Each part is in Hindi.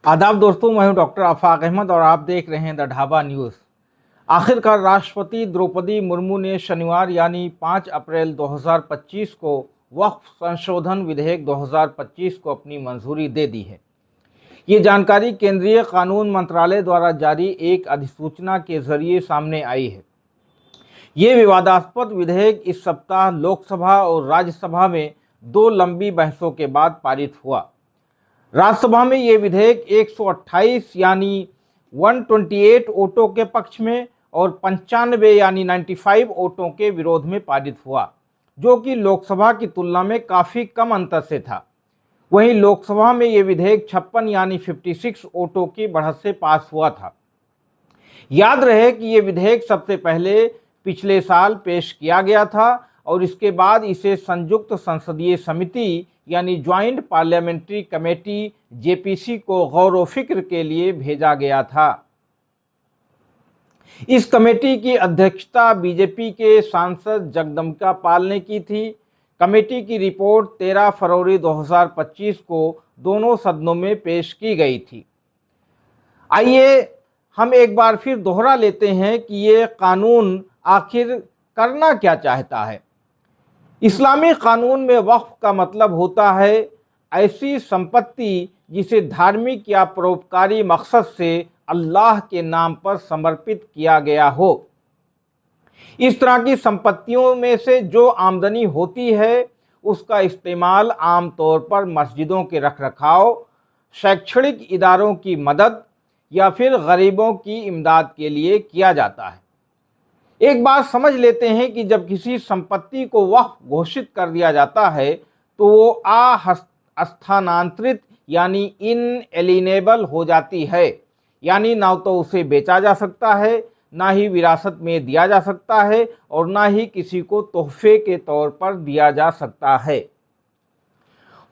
आदाब दोस्तों, मैं हूं डॉक्टर आफाक अहमद और आप देख रहे हैं द ढाबा न्यूज़। आखिरकार राष्ट्रपति द्रौपदी मुर्मू ने शनिवार यानी 5 अप्रैल 2025 को वक्फ संशोधन विधेयक 2025 को अपनी मंजूरी दे दी है। ये जानकारी केंद्रीय कानून मंत्रालय द्वारा जारी एक अधिसूचना के जरिए सामने आई है। ये विवादास्पद विधेयक इस सप्ताह लोकसभा और राज्यसभा में 2 लंबी बहसों के बाद पारित हुआ। राज्यसभा में ये विधेयक 128 यानी 128 वोटों के पक्ष में और 95 यानी 95 वोटों के विरोध में पारित हुआ, जो कि लोकसभा की तुलना में काफ़ी कम अंतर से था। वहीं लोकसभा में ये विधेयक 56 यानी 56 वोटों की बढ़त से पास हुआ था। याद रहे कि ये विधेयक सबसे पहले पिछले साल पेश किया गया था और इसके बाद इसे संयुक्त संसदीय समिति यानी ज्वाइंट पार्लियामेंट्री कमेटी जेपीसी को गौर व फिक्र के लिए भेजा गया था। इस कमेटी की अध्यक्षता बीजेपी के सांसद जगदम्बिका पाल ने की थी। कमेटी की रिपोर्ट 13 फरवरी 2025 को दोनों सदनों में पेश की गई थी। आइए हम एक बार फिर दोहरा लेते हैं कि ये कानून आखिर करना क्या चाहता है। इस्लामी कानून में वक्फ का मतलब होता है ऐसी संपत्ति जिसे धार्मिक या परोपकारी मकसद से अल्लाह के नाम पर समर्पित किया गया हो। इस तरह की संपत्तियों में से जो आमदनी होती है उसका इस्तेमाल आमतौर पर मस्जिदों के रखरखाव, शैक्षणिक इदारों की मदद या फिर गरीबों की इमदाद के लिए किया जाता है। एक बात समझ लेते हैं कि जब किसी संपत्ति को वक्फ घोषित कर दिया जाता है तो वो अस्थानांतरित यानी इनएलिनेबल हो जाती है, यानी ना तो उसे बेचा जा सकता है, ना ही विरासत में दिया जा सकता है और ना ही किसी को तोहफे के तौर पर दिया जा सकता है।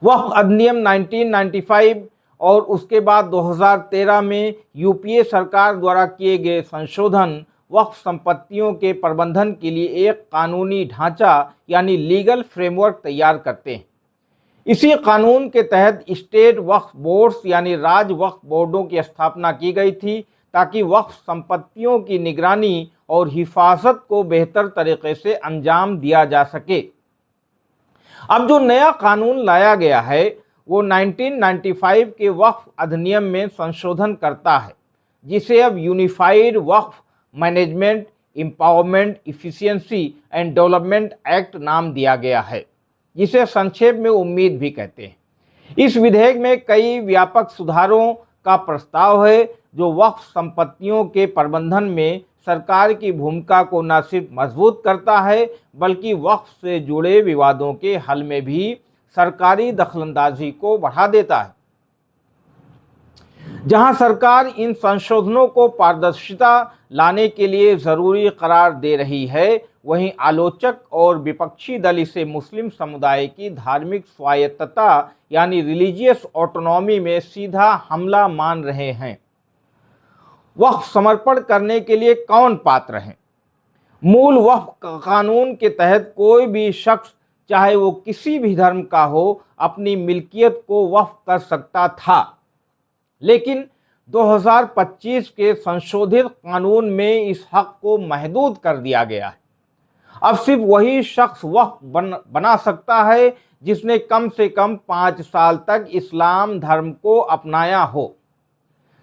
वक्फ अधिनियम 1995 और उसके बाद 2013 में यूपीए सरकार द्वारा किए गए संशोधन वक्फ संपत्तियों के प्रबंधन के लिए एक कानूनी ढांचा यानी लीगल फ्रेमवर्क तैयार करते हैं। इसी कानून के तहत स्टेट वक्फ बोर्ड्स यानी राज्य वक्फ बोर्डों की स्थापना की गई थी ताकि वक्फ संपत्तियों की निगरानी और हिफाजत को बेहतर तरीके से अंजाम दिया जा सके। अब जो नया कानून लाया गया है वो 1995 के वक्फ अधिनियम में संशोधन करता है, जिसे अब unified Waqf management, empowerment, efficiency and development act नाम दिया गया है, जिसे संक्षेप में उम्मीद भी कहते हैं। इस विधेयक में कई व्यापक सुधारों का प्रस्ताव है जो वक्फ संपत्तियों के प्रबंधन में सरकार की भूमिका को न सिर्फ मजबूत करता है बल्कि वक्फ से जुड़े विवादों के हल में भी सरकारी दखलंदाजी को बढ़ा देता है। जहां सरकार इन संशोधनों को पारदर्शिता लाने के लिए जरूरी करार दे रही है, वहीं आलोचक और विपक्षी दल इसे मुस्लिम समुदाय की धार्मिक स्वायत्तता यानी रिलीजियस ऑटोनॉमी में सीधा हमला मान रहे हैं। वक्फ समर्पण करने के लिए कौन पात्र है? मूल वक्फ कानून के तहत कोई भी शख्स, चाहे वो किसी भी धर्म का हो, अपनी मिल्कियत को वक्फ कर सकता था, लेकिन 2025 के संशोधित कानून में इस हक को महदूद कर दिया गया है। अब सिर्फ वही शख्स वक्फ बना सकता है जिसने कम से कम 5 साल तक इस्लाम धर्म को अपनाया हो।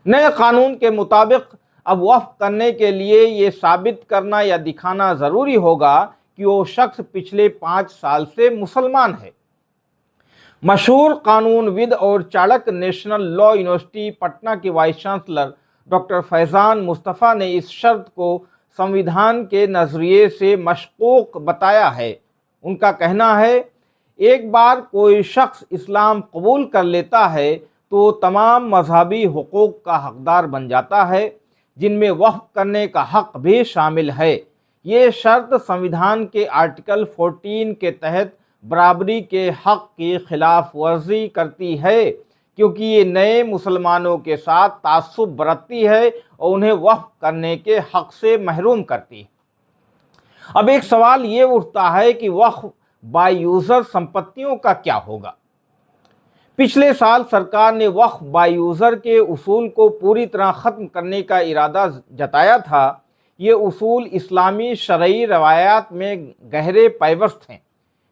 नए कानून के मुताबिक अब वक्फ करने के लिए ये साबित करना या दिखाना ज़रूरी होगा कि वो शख्स पिछले 5 साल से मुसलमान है। मशहूर कानूनविद और Chanakya national law university Patna के vice chancellor doctor Faizan Mustafa ने इस शर्त को संविधान के नज़रिए से मशकूक बताया है। उनका कहना है, एक बार कोई शख्स इस्लाम कबूल कर लेता है तो तमाम मजहबी हुकूक का हकदार बन जाता है, जिनमें वक्फ करने का हक भी शामिल है। ये शर्त संविधान के आर्टिकल 14 के तहत बराबरी के हक की खिलाफ वर्जी करती है, क्योंकि ये नए मुसलमानों के साथ तासुब बरतती है और उन्हें वक्फ करने के हक से महरूम करती है। अब एक सवाल ये उठता है कि वक्फ बाय यूज़र संपत्तियों का क्या होगा? पिछले साल सरकार ने वक्फ बाय यूज़र के उसूल को पूरी तरह ख़त्म करने का इरादा जताया था। ये उसूल इस्लामी शरई रवायात में गहरे पैवस्त हैं,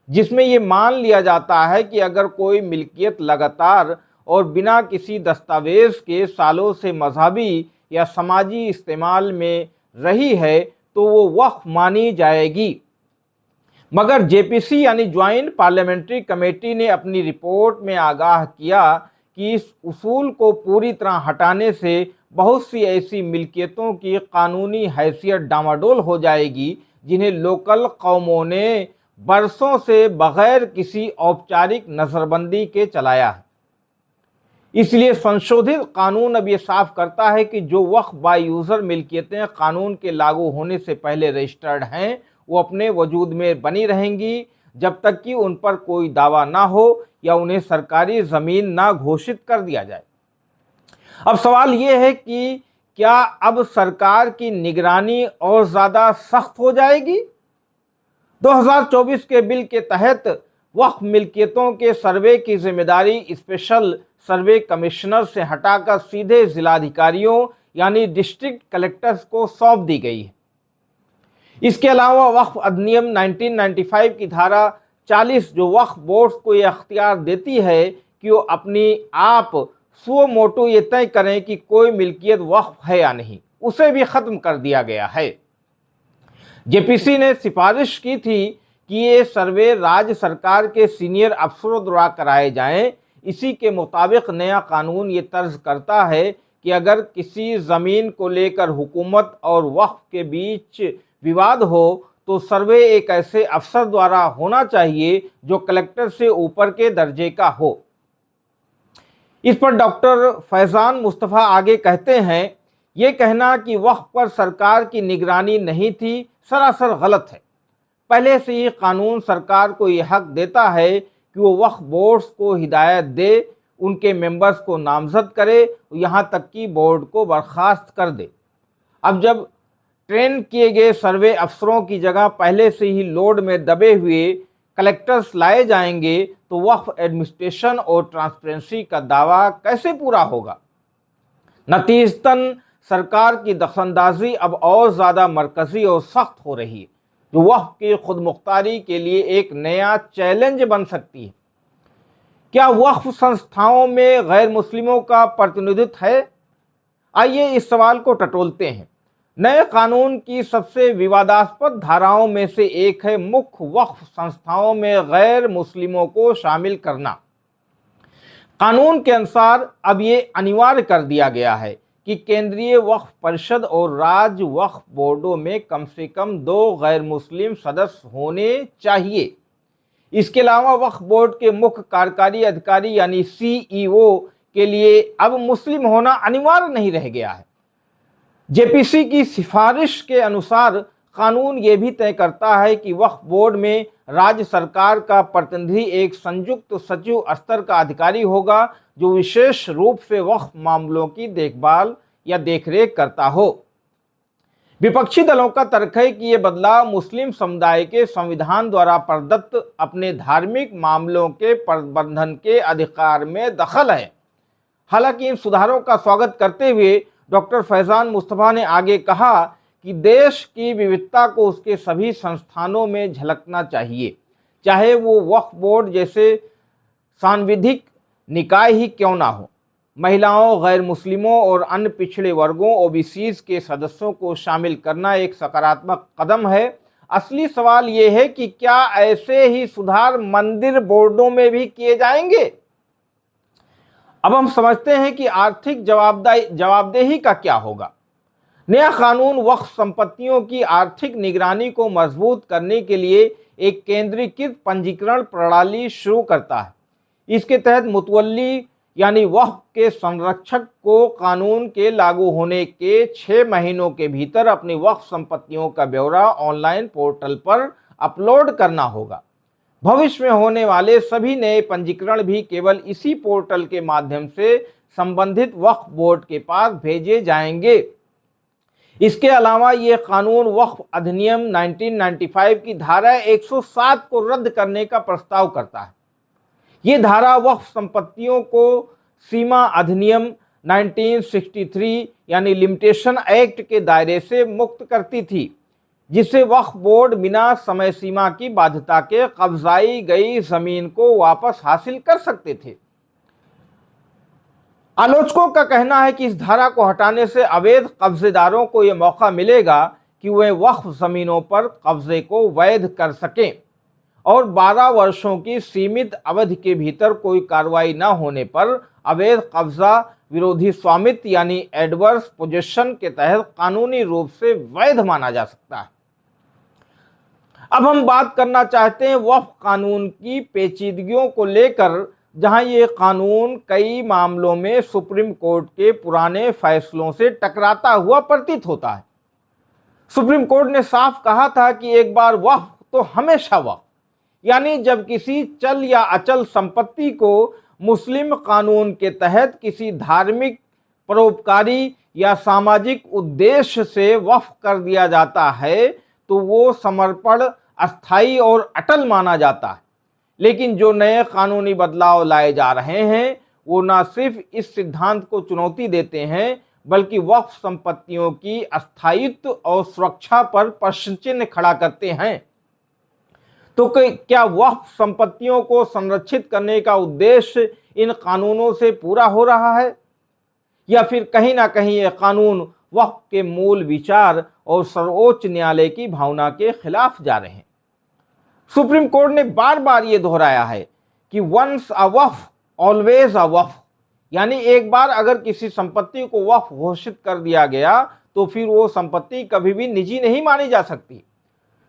जिसमें ये मान लिया जाता है कि अगर कोई मिल्कियत लगातार और बिना किसी दस्तावेज़ के सालों से मजहबी या समाजी इस्तेमाल में रही है तो वो वक्फ मानी जाएगी। मगर जेपीसी यानी ज्वाइंट पार्लियामेंट्री कमेटी ने अपनी रिपोर्ट में आगाह किया कि इस उसूल को पूरी तरह हटाने से बहुत सी ऐसी मिल्कियतों की कानूनी हैसियत डामाडोल हो जाएगी जिन्हें लोकल कौमों ने बरसों से बगैर किसी औपचारिक नज़रबंदी के चलाया है। इसलिए संशोधित कानून अब ये साफ करता है कि जो वक्फ बाय यूज़र मिल्कियतें कानून के लागू होने से पहले रजिस्टर्ड हैं वो अपने वजूद में बनी रहेंगी जब तक कि उन पर कोई दावा ना हो या उन्हें सरकारी ज़मीन ना घोषित कर दिया जाए। अब सवाल ये है कि क्या अब सरकार की निगरानी और ज़्यादा सख्त हो जाएगी? 2024 के बिल के तहत वक्फ मिल्कियतों के सर्वे की जिम्मेदारी स्पेशल सर्वे कमिश्नर से हटाकर सीधे जिलाधिकारियों यानी डिस्ट्रिक्ट कलेक्टर्स को सौंप दी गई है। इसके अलावा वक्फ अधिनियम 1995 की धारा 40 जो वक्फ बोर्ड्स को यह अख्तियार देती है कि वो अपनी आप सुओ मोटो ये तय करें कि कोई मिल्कियत वक्फ है या नहीं, उसे भी ख़त्म कर दिया गया है। जेपीसी ने सिफारिश की थी कि ये सर्वे राज्य सरकार के सीनियर अफसरों द्वारा कराए जाएं। इसी के मुताबिक नया कानून ये तर्ज करता है कि अगर किसी ज़मीन को लेकर हुकूमत और वक्फ के बीच विवाद हो तो सर्वे एक ऐसे अफसर द्वारा होना चाहिए जो कलेक्टर से ऊपर के दर्जे का हो। इस पर डॉक्टर फैज़ान मुस्तफ़ा आगे कहते हैं, ये कहना कि वक्फ पर सरकार की निगरानी नहीं थी सरासर गलत है। पहले से ही कानून सरकार को ये हक देता है कि वो वक्फ बोर्ड्स को हिदायत दे, उनके मेंबर्स को नामजद करे, यहाँ तक कि बोर्ड को बर्खास्त कर दे। अब जब ट्रेन किए गए सर्वे अफसरों की जगह पहले से ही लोड में दबे हुए कलेक्टर्स लाए जाएंगे तो वक्फ एडमिनिस्ट्रेशन और ट्रांसपेरेंसी का दावा कैसे पूरा होगा? नतीजतन सरकार की दखलंदाजी अब और ज़्यादा मरकज़ी और सख्त हो रही है, जो वक्फ की खुद मुख्तारी के लिए एक नया चैलेंज बन सकती है। क्या वक्फ संस्थाओं में गैर मुस्लिमों का प्रतिनिधित्व है? आइए इस सवाल को टटोलते हैं। नए कानून की सबसे विवादास्पद धाराओं में से एक है मुख्य वक्फ संस्थाओं में गैर मुस्लिमों को शामिल करना। कानून के अनुसार अब ये अनिवार्य कर दिया गया है कि केंद्रीय वक्फ परिषद और राज्य वक्फ बोर्डों में कम से कम 2 गैर मुस्लिम सदस्य होने चाहिए। इसके अलावा वक्फ बोर्ड के मुख्य कार्यकारी अधिकारी यानी सीईओ के लिए अब मुस्लिम होना अनिवार्य नहीं रह गया है। जेपीसी की सिफारिश के अनुसार कानून ये भी तय करता है कि वक्फ बोर्ड में राज्य सरकार का प्रतिनिधि एक संयुक्त सचिव स्तर का अधिकारी होगा जो विशेष रूप से वक्फ मामलों की देखभाल या देखरेख करता हो। विपक्षी दलों का तर्क है कि ये बदलाव मुस्लिम समुदाय के संविधान द्वारा प्रदत्त अपने धार्मिक मामलों के प्रबंधन के अधिकार में दखल है। हालांकि इन सुधारों का स्वागत करते हुए डॉक्टर फैज़ान मुस्तफ़ा ने आगे कहा कि देश की विविधता को उसके सभी संस्थानों में झलकना चाहिए, चाहे वो वक्फ बोर्ड जैसे सांविधिक निकाय ही क्यों ना हो। महिलाओं, गैर मुस्लिमों और अन्य पिछड़े वर्गों ओबीसीज के सदस्यों को शामिल करना एक सकारात्मक कदम है। असली सवाल ये है कि क्या ऐसे ही सुधार मंदिर बोर्डों में भी किए जाएंगे? अब हम समझते हैं कि आर्थिक जवाबदेही का क्या होगा। नया कानून वक्फ संपत्तियों की आर्थिक निगरानी को मजबूत करने के लिए एक केंद्रीकृत पंजीकरण प्रणाली शुरू करता है। इसके तहत मुतवल्ली यानी वक्फ के संरक्षक को कानून के लागू होने के 6 महीनों के भीतर अपनी वक्फ संपत्तियों का ब्यौरा ऑनलाइन पोर्टल पर अपलोड करना होगा। भविष्य में होने वाले सभी नए पंजीकरण भी केवल इसी पोर्टल के माध्यम से संबंधित वक्फ बोर्ड के पास भेजे जाएंगे। इसके अलावा ये कानून वक्फ अधिनियम 1995 की धारा 107 को रद्द करने का प्रस्ताव करता है। ये धारा वक्फ संपत्तियों को सीमा अधिनियम 1963 यानी लिमिटेशन एक्ट के दायरे से मुक्त करती थी, जिससे वक्फ बोर्ड बिना समय सीमा की बाध्यता के कब्जाई गई जमीन को वापस हासिल कर सकते थे। आलोचकों का कहना है कि इस धारा को हटाने से अवैध कब्जेदारों को यह मौका मिलेगा कि वे वक्फ जमीनों पर कब्जे को वैध कर सकें और 12 वर्षों की सीमित अवधि के भीतर कोई कार्रवाई न होने पर अवैध कब्जा विरोधी स्वामित्व यानी एडवर्स पोजेशन के तहत कानूनी रूप से वैध माना जा सकता है। अब हम बात करना चाहते हैं वक्फ कानून की पेचीदगियों को लेकर, जहां ये कानून कई मामलों में सुप्रीम कोर्ट के पुराने फैसलों से टकराता हुआ प्रतीत होता है। सुप्रीम कोर्ट ने साफ कहा था कि एक बार वक्फ तो हमेशा वक्फ, यानी जब किसी चल या अचल संपत्ति को मुस्लिम कानून के तहत किसी धार्मिक, परोपकारी या सामाजिक उद्देश्य से वक्फ कर दिया जाता है तो वो समर्पण अस्थायी और अटल माना जाता है। लेकिन जो नए कानूनी बदलाव लाए जा रहे हैं वो न सिर्फ इस सिद्धांत को चुनौती देते हैं बल्कि वक्फ संपत्तियों की अस्थायित्व और सुरक्षा पर प्रश्न चिन्ह खड़ा करते हैं। तो क्या वक्फ संपत्तियों को संरक्षित करने का उद्देश्य इन कानूनों से पूरा हो रहा है, या फिर कहीं ना कहीं ये कानून वक्फ के मूल विचार और सर्वोच्च न्यायालय की भावना के खिलाफ जा रहे हैं? सुप्रीम कोर्ट ने बार बार ये दोहराया है कि once a Waqf always a वक्फ, यानी एक बार अगर किसी संपत्ति को वक्फ घोषित कर दिया गया तो फिर वो संपत्ति कभी भी निजी नहीं मानी जा सकती।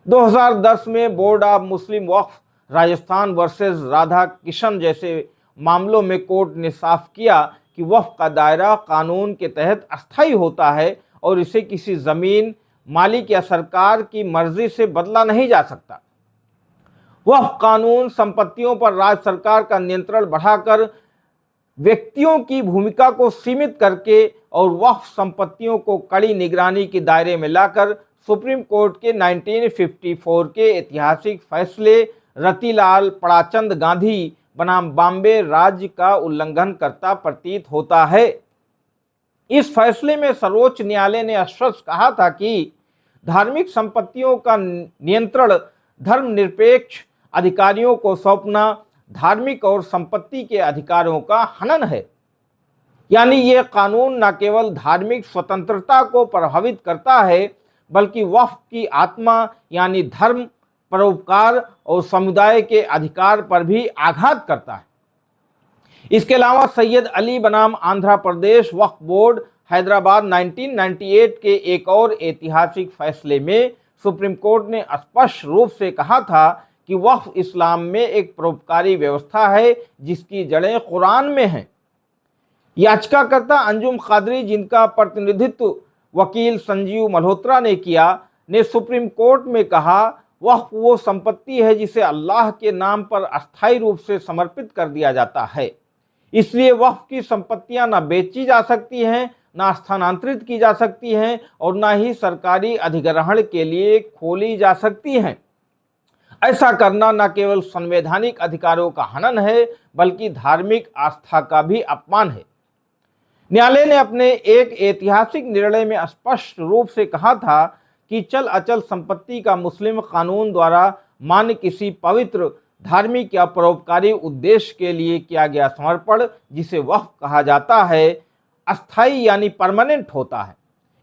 2010 में board of Muslim Waqf Rajasthan versus Radha Kishan जैसे मामलों में कोर्ट ने साफ किया कि वक्फ का दायरा कानून के तहत अस्थायी होता है और इसे किसी जमीन मालिक या सरकार की मर्जी से बदला नहीं जा सकता। वक्फ कानून संपत्तियों पर राज्य सरकार का नियंत्रण बढ़ाकर व्यक्तियों की भूमिका को सीमित करके और वक्फ संपत्तियों को कड़ी निगरानी के दायरे में लाकर सुप्रीम कोर्ट के 1954 के ऐतिहासिक फैसले रतिलाल पड़ाचंद गांधी बनाम बॉम्बे राज्य का उल्लंघन करता प्रतीत होता है। इस फैसले में सर्वोच्च न्यायालय ने स्पष्ट कहा था कि धार्मिक संपत्तियों का नियंत्रण धर्मनिरपेक्ष अधिकारियों को सौंपना धार्मिक और संपत्ति के अधिकारों का हनन है। यानी यह कानून न केवल धार्मिक स्वतंत्रता को प्रभावित करता है बल्कि वक्फ की आत्मा यानी धर्म, परोपकार और समुदाय के अधिकार पर भी आघात करता है। इसके अलावा सैयद अली बनाम आंध्र प्रदेश वक्फ बोर्ड हैदराबाद 1998 के एक और ऐतिहासिक फैसले में सुप्रीम कोर्ट ने स्पष्ट रूप से कहा था कि वक्फ इस्लाम में एक परोपकारी व्यवस्था है जिसकी जड़ें कुरान में हैं। याचिकाकर्ता अंजुम कादरी, जिनका प्रतिनिधित्व वकील संजीव मल्होत्रा ने किया, ने सुप्रीम कोर्ट में कहा वक्फ वो संपत्ति है जिसे अल्लाह के नाम पर अस्थायी रूप से समर्पित कर दिया जाता है। इसलिए वक्फ की संपत्तियां न बेची जा सकती हैं, न स्थानांतरित की जा सकती हैं और न ही सरकारी अधिग्रहण के लिए खोली जा सकती हैं। ऐसा करना न केवल संवैधानिक अधिकारों का हनन है बल्कि धार्मिक आस्था का भी अपमान है। न्यायालय ने अपने एक ऐतिहासिक निर्णय में स्पष्ट रूप से कहा था कि चल अचल संपत्ति का मुस्लिम कानून द्वारा मान्य किसी पवित्र, धार्मिक या परोपकारी उद्देश्य के लिए किया गया समर्पण, जिसे वक्फ कहा जाता है, अस्थायी यानी परमानेंट होता है।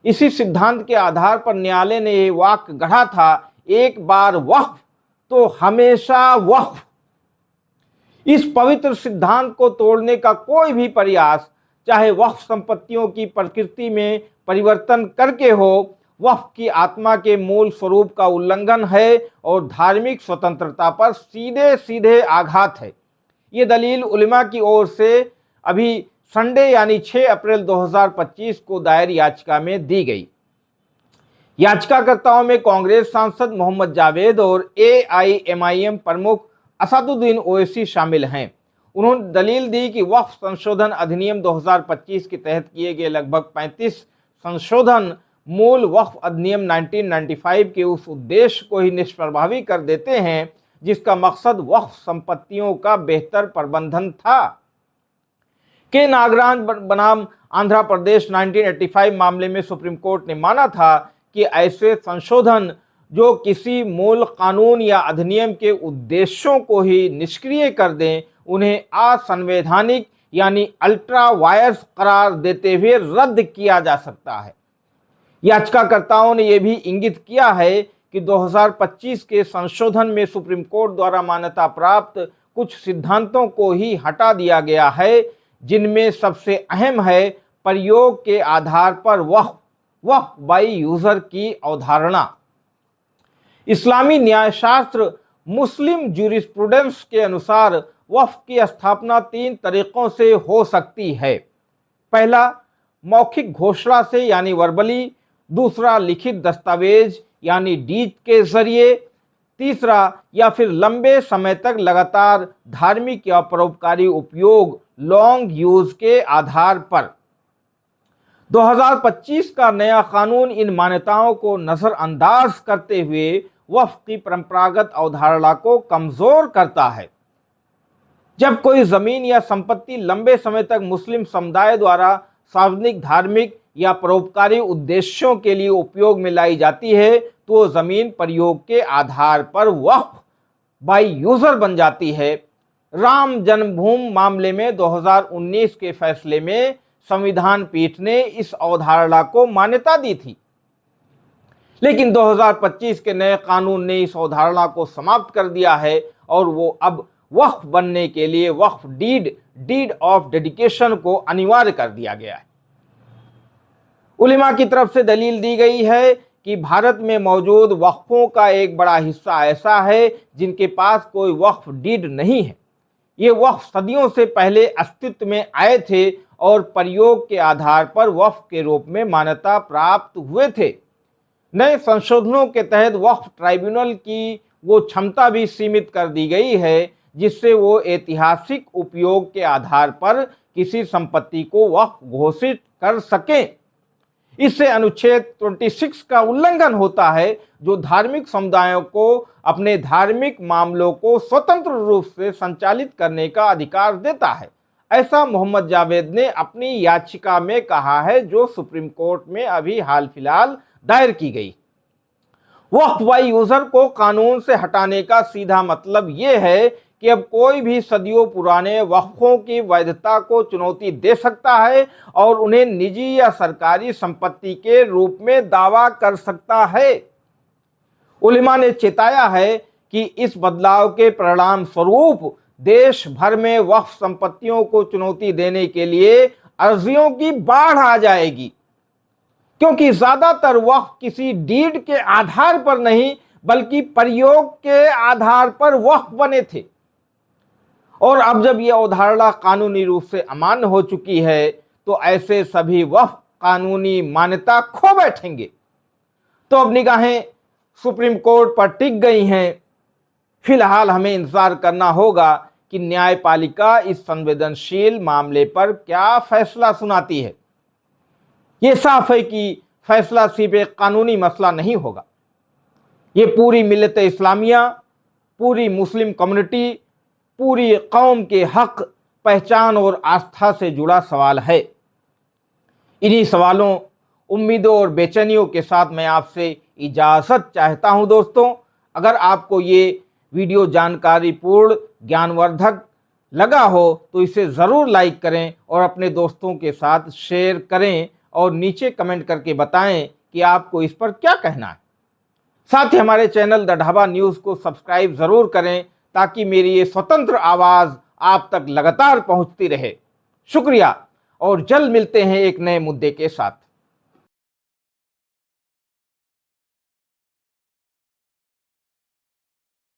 इसी सिद्धांत के आधार पर न्यायालय ने यह वाक्य गढ़ा था, एक बार वक्फ तो हमेशा वक्फ। इस पवित्र सिद्धांत को तोड़ने का कोई भी प्रयास, चाहे वक्फ संपत्तियों की प्रकृति में परिवर्तन करके हो, वक्फ की आत्मा के मूल स्वरूप का उल्लंघन है और धार्मिक स्वतंत्रता पर सीधे सीधे आघात है। ये दलील उलेमा की ओर से अभी संडे यानी 6 अप्रैल 2025 को दायर याचिका में दी गई। याचिकाकर्ताओं में कांग्रेस सांसद मोहम्मद जावेद और AIMIM प्रमुख असदुद्दीन ओवैसी शामिल हैं। उन्होंने दलील दी कि वक्फ संशोधन अधिनियम 2025 के तहत किए गए लगभग 35 संशोधन मूल वक्फ अधिनियम 1995 के उस उद्देश्य को ही निष्प्रभावी कर देते हैं जिसका मकसद वक्फ संपत्तियों का बेहतर प्रबंधन था। के नागराज बनाम आंध्र प्रदेश 1985 मामले में सुप्रीम कोर्ट ने माना था कि ऐसे संशोधन जो किसी मूल कानून या अधिनियम के उद्देश्यों को ही निष्क्रिय कर दें, उन्हें असंवैधानिक यानी अल्ट्रा वायर्स करार देते हुए रद्द किया जा सकता है। याचिकाकर्ताओं ने यह भी इंगित किया है कि 2025 के संशोधन में सुप्रीम कोर्ट द्वारा मान्यता प्राप्त कुछ सिद्धांतों को ही हटा दिया गया है, जिनमें सबसे अहम है प्रयोग के आधार पर वक्फ बाय यूजर की अवधारणा। इस्लामी न्यायशास्त्र मुस्लिम ज्यूरिस्प्रूडेंस के अनुसार वक्फ की स्थापना 3 तरीकों से हो सकती है। पहला, मौखिक घोषणा से यानी वर्बली। दूसरा, लिखित दस्तावेज यानी डीड के जरिए। तीसरा, या फिर लंबे समय तक लगातार धार्मिक या परोपकारी उपयोग लॉन्ग यूज के आधार पर। 2025 का नया कानून इन मान्यताओं को नजरअंदाज करते हुए वक्फ की परंपरागत अवधारणा को कमजोर करता है। जब कोई जमीन या संपत्ति लंबे समय तक मुस्लिम समुदाय द्वारा सार्वजनिक, धार्मिक या परोपकारी उद्देश्यों के लिए उपयोग में लाई जाती है, तो जमीन प्रयोग के आधार पर वक्फ बाय यूजर बन जाती है। राम जन्मभूमि मामले में 2019 के फैसले में संविधान पीठ ने इस अवधारणा को मान्यता दी थी, लेकिन 2025 के नए कानून ने इस अवधारणा को समाप्त कर दिया है और वो अब वक्फ बनने के लिए वक्फ डीड ऑफ डेडिकेशन को अनिवार्य कर दिया गया है। उलेमा की तरफ से दलील दी गई है कि भारत में मौजूद वक्फों का एक बड़ा हिस्सा ऐसा है जिनके पास कोई वक्फ डीड नहीं है। ये वक्फ सदियों से पहले अस्तित्व में आए थे और प्रयोग के आधार पर वक्फ के रूप में मान्यता प्राप्त हुए थे। नए संशोधनों के तहत वक्फ ट्राइब्यूनल की वो क्षमता भी सीमित कर दी गई है जिससे वो ऐतिहासिक उपयोग के आधार पर किसी संपत्ति को वक्फ घोषित कर सकें। इससे अनुच्छेद 26 का उल्लंघन होता है, जो धार्मिक समुदायों को अपने धार्मिक मामलों को स्वतंत्र रूप से संचालित करने का अधिकार देता है। ऐसा मोहम्मद जावेद ने अपनी याचिका में कहा है, जो सुप्रीम कोर्ट में अभी हाल फिलहाल दायर की गई। वक्फ बाय यूजर को कानून से हटाने का सीधा मतलब यह है कि अब कोई भी सदियों पुराने वक्फों की वैधता को चुनौती दे सकता है और उन्हें निजी या सरकारी संपत्ति के रूप में दावा कर सकता है। उलेमा ने चेताया है कि इस बदलाव के परिणाम स्वरूप देश भर में वक्फ संपत्तियों को चुनौती देने के लिए अर्जियों की बाढ़ आ जाएगी, क्योंकि ज्यादातर वक्फ किसी डीड के आधार पर नहीं बल्कि प्रयोग के आधार पर वक्फ बने थे। और अब जब यह अवधारणा कानूनी रूप से अमान्य हो चुकी है, तो ऐसे सभी वक्फ कानूनी मान्यता खो बैठेंगे। तो अब निगाहें सुप्रीम कोर्ट पर टिक गई हैं। फिलहाल हमें इंतजार करना होगा कि न्यायपालिका इस संवेदनशील मामले पर क्या फैसला सुनाती है। ये साफ है कि फैसला सिर्फ एक कानूनी मसला नहीं होगा, ये पूरी मिल्लत इस्लामिया, पूरी मुस्लिम कम्युनिटी, पूरी कौम के हक, पहचान और आस्था से जुड़ा सवाल है। इन्हीं सवालों, उम्मीदों और बेचैनियों के साथ मैं आपसे इजाज़त चाहता हूं दोस्तों। अगर आपको ये वीडियो जानकारीपूर्ण, ज्ञानवर्धक लगा हो तो इसे ज़रूर लाइक करें और अपने दोस्तों के साथ शेयर करें और नीचे कमेंट करके बताएं कि आपको इस पर क्या कहना है। साथ ही हमारे चैनल द ढाबा न्यूज़ को सब्सक्राइब ज़रूर करें ताकि मेरी ये स्वतंत्र आवाज़ आप तक लगातार पहुंचती रहे। शुक्रिया और जल्द मिलते हैं एक नए मुद्दे के साथ।